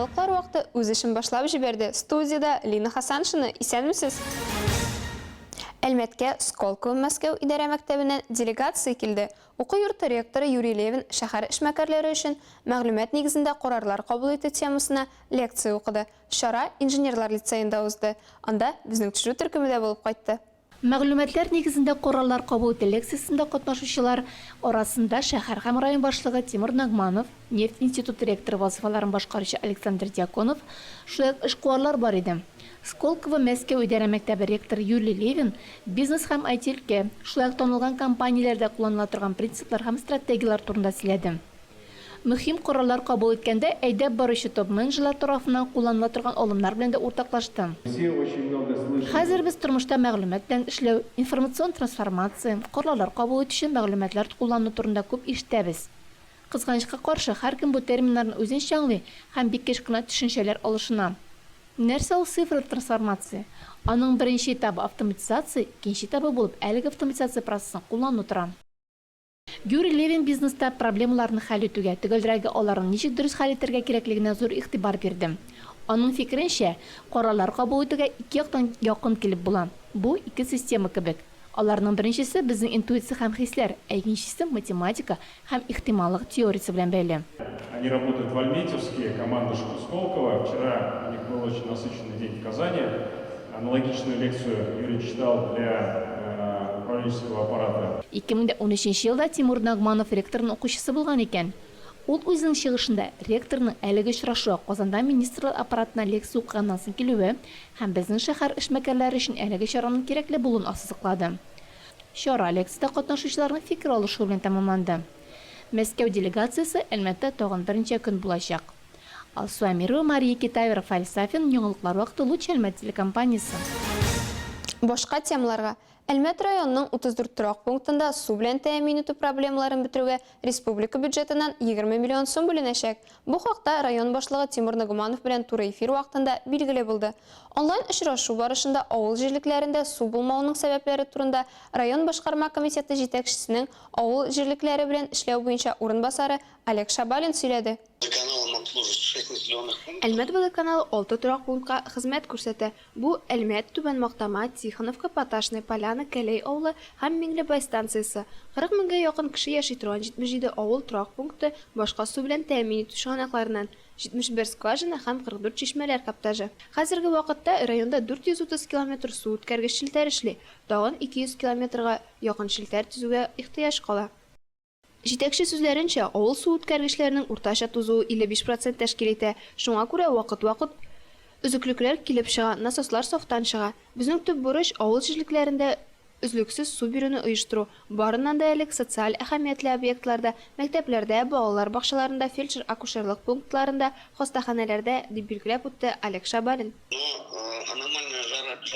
Жаңалыклар вакыты үз эшен башлап җибәрде. Студияда Лина Хасаншина, исәнмесез? Әлмәткә Сколково Мәскәү идарә мәктәбеннән делегация килде. Уку йорты ректоры Юрий Левин шәһәр эшмәкәрләре өчен мәгълүмат нигезендә карарлар кабул итү темасына лекция укыды. Шара инженерлар лицейында узды. Анда безнең төшерү төркемендә булып кайтты. Мәгълүматлар нигезендә карарлар кабул итү лекциясендә катнашучылар арасында шәһәр һәм район башлыгы Тимур Нагманов, нефть институты ректоры вазифаларын башкаручы Александр Дьяконов, шулай ук эшкуарлар бар иде. Сколково Мәскәү идарә мәктәбе ректоры Юрий Левин бизнес һәм IT-лкә, шулай ук танылган компанияләрдә кулланыла торган принциплар һәм стратегиялар турында сөйләде. Мөһим карарлар кабул иткәндә әйдәп баручы топ менеджерлар тарафыннан кулланыла торган алымнар белән дә уртаклашты. Хәзер без тормышта мәгълүмат белән эшләү, информацион трансформация, карарлар кабул итү өчен мәгълүматлар куллану турында күп ишетәбез. Кызганычка каршы, һәркем бу терминнарны үзенчә аңлый һәм бик кеш кына төшенчәләр алышына. Нәрсә ул цифр трансформация? Аның беренче этабы автоматизация, икенче этабы булып әлеге автоматизация процессын куллану тора. Юрий Левин бизнеста проблемаларны хәл итүгә, төгәлрәге аларны ничек дөрес хәл итәргә кирәклегенә зур игътибар бирде. Аның фикеренчә, карарлар кабул итүгә ике яктан якын килеп була. Бу ике система кебек. Аларның беренчесе безнең интуиция һәм хисләр, икенчесе математика һәм ихтималлык теориясе белән бәйле. Они работают в Альметьевске, команда Сколково. Вчера у них был очень насыщенный день в Казани. Аналогичную лекцию Юрий читал для управленческого аппарата. 2013 елда Тимур Нагманов ректорның укучысы булган икән. Ул үзенең чыгышында ректорның әлеге очрашу Казанда министрлар аппаратына лекция укыганнан соң килүе һәм безнең шәһәр эшмәкәрләре өчен әлеге чараның кирәкле булуын ассызыклады. Чара лекцияда катнашучыларның фикер алышу белән тәмамланды. Мәскәү делегациясе Әлмәттә тагын беренче көн булачак. Алсу Амирова, Мария Китаева, Рафаэль Сафин, Яңалыклар вакыты Луч Әлмәт телекомпаниясе. Башка темаларга. Әлмәт районының 34 торак пунктында су белән тәэмин итү проблемаларын бетерүгә республика бюджетыннан 20 миллион сум бүленәчәк. Бу хакта район башлыгы Тимур Нагманов белән туры эфир вакытында билгеле булды. Онлайн очрашу барышында авыл җирлекләрендә су булмауның сәбәпләре турында район башкарма комитеты җитәкчесенең авыл җирлекләре белән эшләү буенча урынбасары Олег Шабалин сөйләде. Әлмәт водоканалы 6 торак пунктка хезмәт күрсәтә. Бу Әлмәт, Түбән Мактама, Тихоновка, Поташный, Поляна, Кәләй авылы һәм Миңлебай станциясе. 40 меңгә якын кеше яши торган 77 авыл торак пункты башка су белән тәэмин итү чыганакларыннан 71 скважина һәм 44 чишмәләр каптажы. Хәзерге вакытта районда 430 км су үткәргеч челтәр эшли. Тагын 200 км якын челтәр төзүгә ихтыяҗ кала. Җитәкче сүзләренчә, авыл су үткәргечләренең уртача тузуы 55% тәшкил итә. Шуңа күрә вакыт-вакыт өзеклекләр килеп чыга, насослар сафтан чыга. Безнең төп бурыч авыл җирлекләрендә үзлексез су бирүне оештыру. Барыннан да элек социаль әһәмиятле объектларда, мәктәпләрдә, балалар бакчаларында, фельдшер-акушерлык пунктларында, хастаханәләрдә дип билгеләп үтте Олег Шабалин.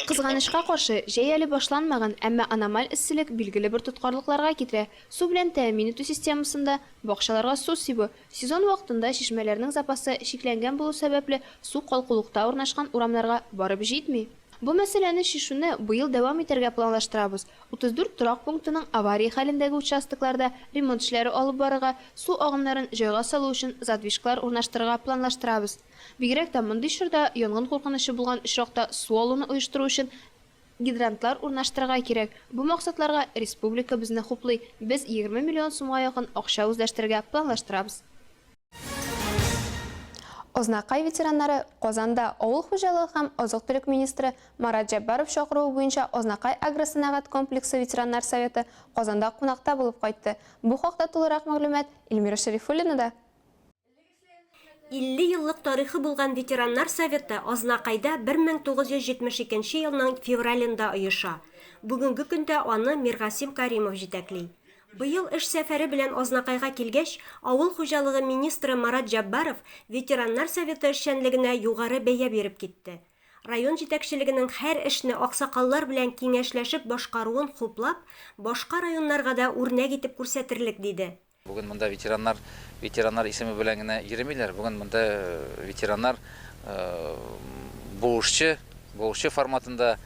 Кызганычка каршы, җәй әле башланмаган, әмма аномаль эсселек билгеле бер тоткарлыкларга китерә. Су белән тәэмин итү системасында бакчаларга су сибү, сезон вакытында чишмәләрнең запасы шикләнгән булу сәбәпле су калкулыкта урнашкан урамнарга барып җитми. Бу мәсьәләне шишүне быел дәвам итәргә планлаштырабыз. 34 торак пунктының авария хәлендәге участокларда ремонт эшләре алып барырга, су агымнарын җайга салу өчен задвижкалар урнаштырырга планлаштырабыз. Бигрәк тә мондый чорда янгын куркынычы булган очракта су алуны оештыру өчен гидрантлар урнаштырырга кирәк. Бу максатларга республика безне хуплый. Без 20 миллион сумга якын акча үзләштерергә планлаштырабыз. Ознакай ветераннары Казанда авыл хуҗалыгы һәм азык-төлек министры Марат Җаббаров чакыруы буенча Ознакай агросәнәгать комплексы ветераннар советы Казанда кунакта булып кайтты. Бу хакта тулырак мәгълүмат Эльмира Шәрифуллинада. 50 еллык тарихы булган ветераннар советы Ознакайда 1972 елның февралендә оеша. Бүгенге көндә аны Миргасим Каримов җитәкли. Быел эш сәфәре белән Ознакайга килгәч, авыл хуҗалыгы министры Марат Җаббаров ветераннар советы эшчәнлегенә югары бәя биреп китте. Район җитәкчелегенең һәр эшне аксакаллар белән киңәшләшеп башкаруын хуплап, башка районнарга да үрнәк итеп күрсәтерлек диде. Бүген монда ветераннар исеме белән генә йөрмиләр. Бүген монда ветераннар булышчы форматында,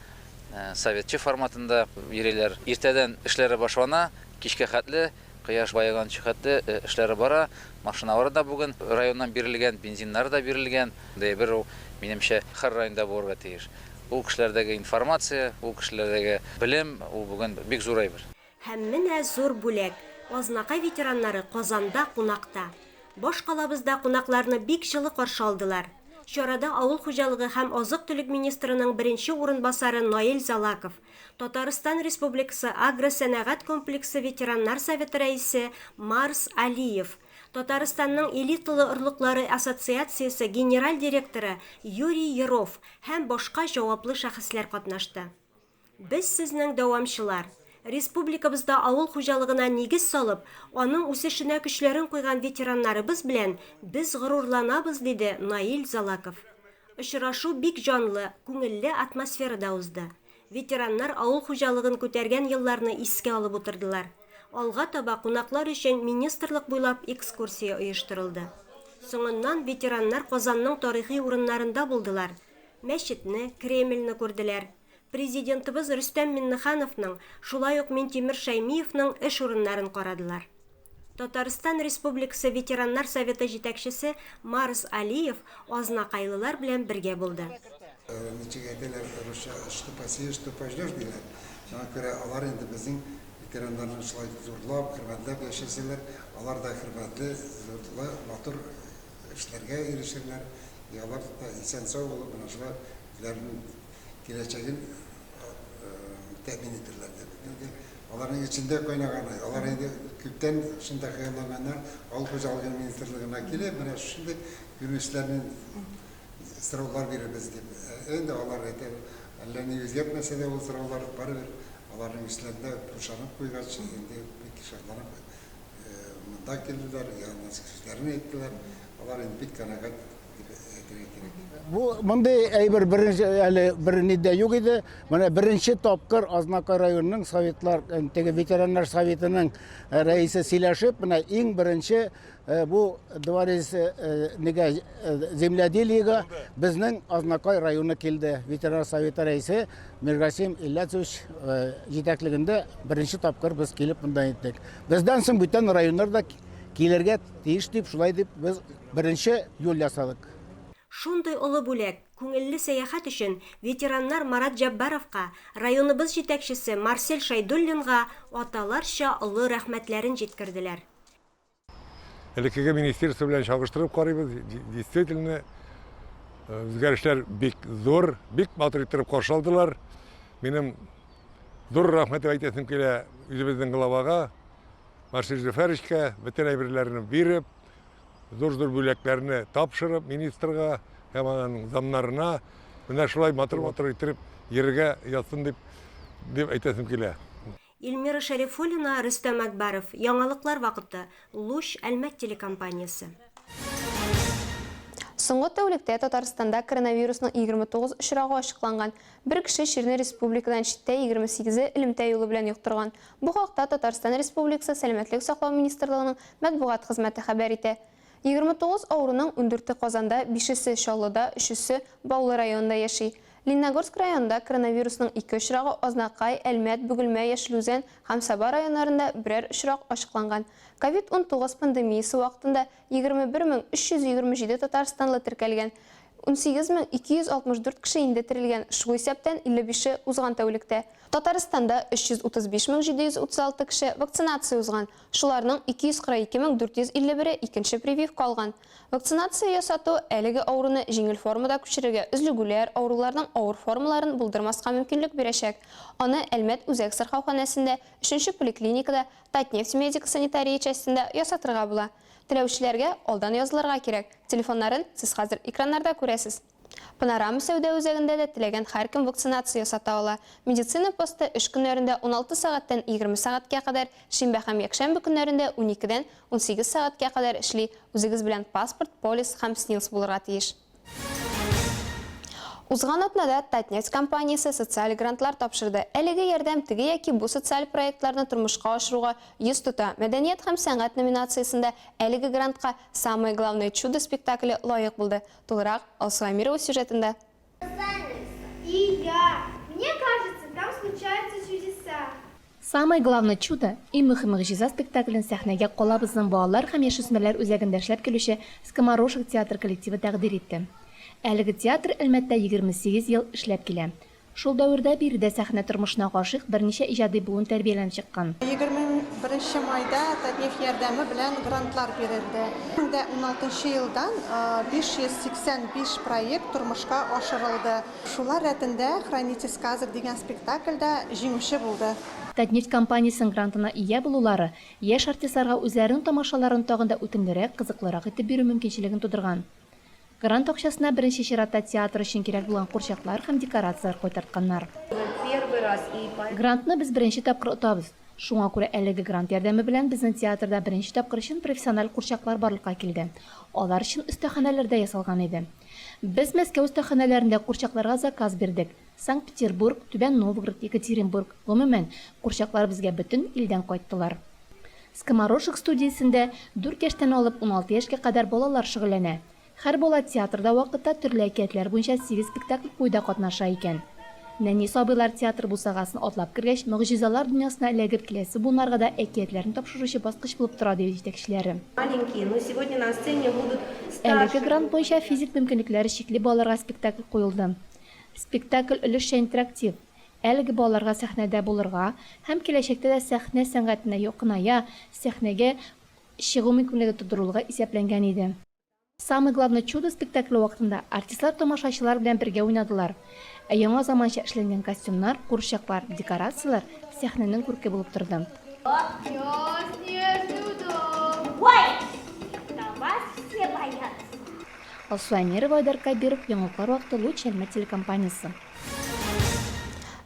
советчы форматында йөриләр. Иртәдән эшләре башлана, кичкә хәтле Кыяш байыган чыгатты, эшләре бара, машиналар да бүген районнан бирелгән, бензиннар да бирелгән. Бер ул минемчә һәр районда булырга тиеш. Ул кешеләрдәге информация, ул кешеләрдәге белем, ул бүген бик зур әйбер. Һәм менә зур бүләк. Азнакай ветераннары Казанда кунакта. Баш калабызда кунакларны бик җылы каршы алдылар. Чарада авыл хуҗалыгы һәм азык-төлек министрының беренче урынбасары Наил Залаков, Татарстан Республикасы агросәнәгать комплексы ветераннар советы рәисе Марс Алиев, Татарстанның элиталы орлыклары ассоциациясе генераль директоры Юрий Еров һәм башка җаваплы шәхесләр катнашты. Без сезнең дәвамчылар. Республикабызда авыл хуҗалыгына нигез салып, аның үсешенә көчләрен куйган ветераннарыбыз белән без горурланабыз, диде Наил Залаков. Очрашу бик җанлы, күңелле атмосферада узды. Ветераннар авыл хуҗалыгын күтәргән елларны искә алып утырдылар. Алга таба кунаклар өчен министрлык буйлап экскурсия оештырылды. Соңыннан ветераннар Казанның тарихи урыннарында булдылар. Мәчетне, Кремльне күрделәр. Президентыбыз Рөстәм Миннехановның, шулай ук Минтимер Шәймиевның эш урыннарын карадылар. Татарстан Республикасы ветераннар советы җитәкчесе Марс Алиев азнакайлылар белән бергә булды. Алар инде безнең ветераннарны шулай зурлап, хөрмәтләп яшәсәләр, алар да хөрмәтле, зурлы, матур эшләргә ирешерләр. Алар да исән сау булып, менә шулай үзләренең киләчәген тәэмин ителәләр. Аларның içinde кайнаганы, алар инде күптән шунда хыяллаганнар, авыл хуҗалыгы министрлыгына килеп, менә шундый юнәлешләрнең сораулар бирәбез дип. Инде алар әйтә, әллә ни үзгәрмәсә дә ул сораулар барыбер аларның эшләрендә бушанып куйгач, инде бик шатланып монда килделәр, янә сүзләрне әйттеләр. Алар инде бик канәгать дип әйтергә кирәк. Bu monday әйбер бер нидә юк иде. Менә беренче тапкыр Азнакай районының советлар, теге ветераннар советының рәисе сөйләшеп, менә иң беренче бу дворец нигә земледелиегә безнең Азнакай районы килде. Ветераннар советы рәисе Миргасим Иллязович җитәклегендә беренче тапкыр без килеп монда иттек. Бездән соң бүтән районнар да килергә тиеш дип, шулай дип без беренче юл ясадык. Шундый олы бүләк, күңелле сәяхәт өчен ветераннар Марат Җаббаровка, районыбыз җитәкчесе Марсель Шайдуллинга аталарча олы рәхмәтләрен җиткерделәр. Элеккеге министерство белән чагыштырып карыйбыз, действительно үзгәрешләр бик зур, бик матур итеп каршы алдылар. Минем зур рәхмәт әйтәсем килә үзебезнең главага, Марсель Зөфәровичкә, бөтен әйберләрне биреп, зур бүләкләрне тапшырып министрга һәм аның замнарына, менә шулай матур итеп йөрергә ятсын дип әйтәсем килә. Илмира Шәрифуллина, Рөстәм Әкбәров, яңалыклар вакыты, Луш Әлмәт телекомпаниясе. Соңгы тәүлектә Татарстанда коронавирусның 29 очрагы ачыкланган. Бер кеше Ширне республикадан читтә 28-е элемтә юлы белән юктырган. Бу хакта Татарстан Республикасы Сәламәтлек саклау министрлыгының матбугат хезмәте хәбәр итә. 29 авыруның 14-е Казанда, 5-се Чаллыда, 3-се Баулы районында яши. Лениногорск районында коронавирусның 2 очрагы Азнакай, Әлмәт, Бөгелмә, Яшелүзән һәм Саба районнарында берәр очрак ачыкланган. COVID-19 пандемиясе вакытында 21327 татарстанлы теркәлгән. 18264 кеше инде терелгән. Шул исәптән 55-е узган тәүлектә. Татарстанда 335736 кеше вакцинация узган. Шуларның 242451-е икенче прививка алган. Вакцинация ясату әлеге авыруны җиңел формада күчерергә, өзлегүләр, авыруларның авыр формаларын булдырмаска мөмкинлек бирәчәк. Аны Әлмәт үзәк сырхауханәсендә, 3-нче поликлиникада, Татнефть медико-санитария частендә ясатырга була. Теләүчеләргә алдан язылырга кирәк. Телефоннарын сез хәзер экраннарда күрәсез. Панорама сәүдә үзәгендә дә теләгән һәркем вакцинация ясата ала. Медицина посты эш көннәрендә 16 сәгатьтән 20 сәгатькә кадәр, шимбә һәм якшәмбе көннәрендә 12-дән 18 сәгатькә кадәр эшли. Үзегез белән паспорт, полис һәм СНИЛС булырга тиеш. Узган атнада Татнефть компаниясе социаль грантлар тапшырды. Әлеге ярдәм теге яки бу социаль проектларны тормышка ашыруга 100 тота. Мәдәният һәм сәнгать номинациясендә әлеге грантка «Самое главное чудо» спектакле лаек булды. Тулырак Алсу Амирова сюжетында. И я. Мне кажется, там случаются чудеса. Самое главное чудо и мөһим мөгъҗиза спектаклен сәхнәгә калабызның балалар һәм яшүсмерләр үзәгендә эшләп килүче Скоморошек театр коллективы тәкъдир итте. Әлеге театр Әлмәттә 28 ел эшләп килә. Шул дәвердә биредә сәхнә тормышына гашыйк берничә иҗади буын тәрбияләнеп чыккан. 21 майда Татнефть ярдәме белән грантлар бирелде. 2016 елдан 585 проект тормышка ашырылды. Шулар рәтендә «Хранитель сказок» дигән спектакльдә җиңүче булды. Татнефть компаниясының грантына ия булулары яшь артистларга үзләренең тамашаларын тагын да үтемлерәк, кызыклырак итеп бирү мөмкинчелеген тудырган. Грант акчасына беренче чиратта театр өчен кирәк булган курчаклар һәм декорациялар кайтартканнар. Грантны без беренче тапкыр отабыз. Шуңа күрә әлеге грант ярдәме белән безнең театрда беренче тапкыр өчен профессиональ курчаклар барлыкка килде. Алар өчен өстәханәләрдә ясалган иде. Без Мәскәү өстәханәләрендә курчакларга заказ бирдек. Санкт-Петербург, Түбән Новгород, Екатеринбург, гомумән курчаклар безгә бөтен илдән кайттылар. Скоморошек студиясендә 4 яшьтән алып 16 яшькә кадәр балалар шөгыльләнә. Һәр бала театрда вакытта төрле әкиятләр буенча 8 спектакль куйда катнаша икән. Нәни сабыйлар театр бусагасын атлап кергәч, мөгъҗизалар дөньясына эләгеп киләсе буыннарга да әкиятләрне тапшыручы баскыч булып тора ди җитәкчеләре. Әлеге грант буенча физик мөмкинлекләре чикле балаларга спектакль куелды. Спектакль өлешчә интерактив. Әлеге балаларга сәхнәдә булырга һәм киләчәктә дә сәхнә сәнгатенә якыная, сәхнәгә чыгу мөмкинлеге тудырылуга исәпләнгән иде. Самое главное чудо спектакле вакытында артистлар тамашачылар белән бергә уйнадылар. Яңа заманча эшләнгән костюмнар, курчаклар, декорациялар сәхнәнең күрке булып торды. Алсуанирова, Айдар Кабиров, Яңалыклар вакыты, Луч Әлмәт телекомпаниясе.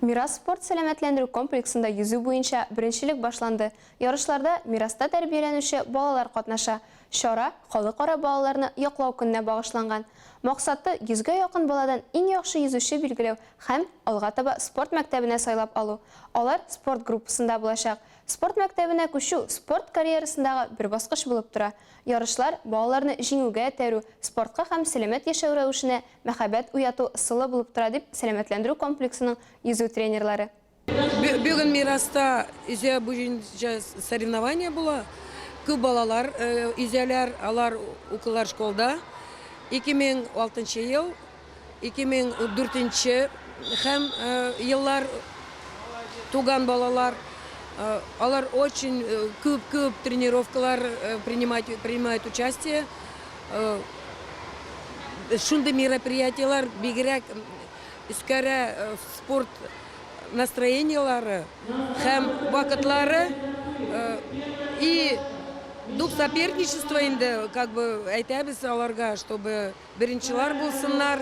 Мирас спорт сәламәтләндерү комплексында йөзү буенча беренчелек башланды. Ярышларда мираста тәрбияләнүче балалар катнаша. Чара халыкара балаларны яклау көненә багышланган. Максаты 100-гә якын баладан иң яхшы йөзүче билгеләү һәм алга таба спорт мәктәбенә сайлап алу. Алар спорт группасында булачак. Спорт мәктәбенә күчү спорт карьерасындагы бер баскыч булып тора. Ярышлар балаларны җиңүгә тәрү, спортка һәм сәламәт яшәү рәвешенә мәхәббәт уяту ысулы булып тора дип сәламәтләндерү комплексының йөзү тренерлары. Бүген Мираста изя буенча соревнования була. Күп балалар изялар, алар укулар школда. 2006 ел, 2004 һәм еллар туган балалар. Алар очень күп тренировкалар принимают участие. Шундай мероприятиялар бигрәк искәрә спорт настроениялары һәм вакытлары и дух соперничества инде, как бы әйтәбез аларга, чтобы беренчеләр булсыннар,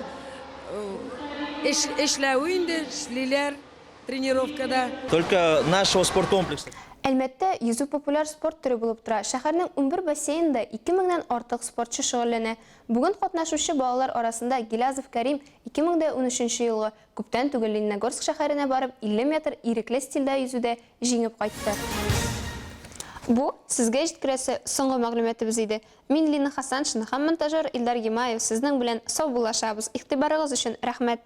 эшләү инде, эшлиләр тренировкада. Только нашего спорткомплекса. Әлмәттә йөзү популяр спорт түрі булып тора. Шәһәрнең 11 бассейнында 2000-дән артык спортчы шөгыльләнә. Бүген катнашучы балалар арасында Гилязов Кәрим 2013 елгы күптән түгел Лениногорск шәһәренә барып 50 метр ирекле стильдә йөзүдә җиңеп кайтты. Бу сезгә җиткерәсе соңгы мәгълүматыбыз иде. Мин Лина Хасаншина һәм монтажер Илдар Гимаев сезнең белән сау булашабыз. Игътибарыгыз өчен рәхмәт.